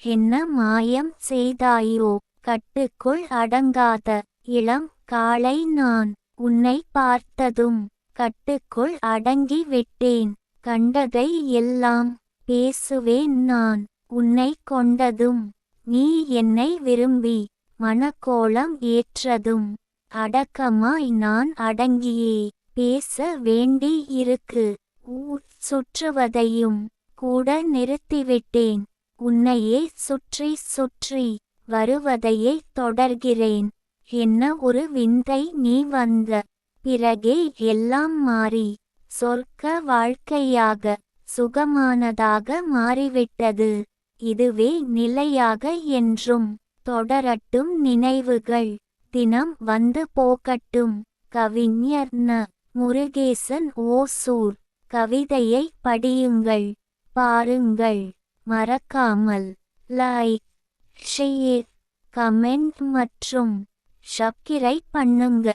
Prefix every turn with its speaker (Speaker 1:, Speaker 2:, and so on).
Speaker 1: என்ன மாயம் செய்தாயோ கட்டுக்குள் அடங்காத இளம் காளை நான். உன்னை பார்த்ததும் கட்டுக்குள் அடங்கி விட்டேன். கண்டதை எல்லாம் பேசுவேன் நான். உன்னை கொண்டதும் நீ என்னை விரும்பி மனக்கோலம் ஏற்றதும் அடக்கமாய் நான் அடங்கியே பேச வேண்டி இருக்கு. ஊர் சுற்றுவதையும் கூட நிறுத்திவிட்டேன். உன்னையே சுற்றி சுற்றி வருவதையே தொடர்கிறேன். என்ன ஒரு விந்தை நீ வந்த பிறகே எல்லாம் மாறி சொர்க்க வாழ்க்கையாக சுகமானதாக மாறிவிட்டது. இதுவே நிலையாக என்றும் தொடரட்டும் நினைவுகள் தினம் வந்து போகட்டும். கவிஞர் ந. முருகேசன் ஓசூர். கவிதையை படியுங்கள், பாருங்கள். மறக்காமல் லைக், ஷேர், கமெண்ட் மற்றும் சப்ஸ்கிரைப் பண்ணுங்க.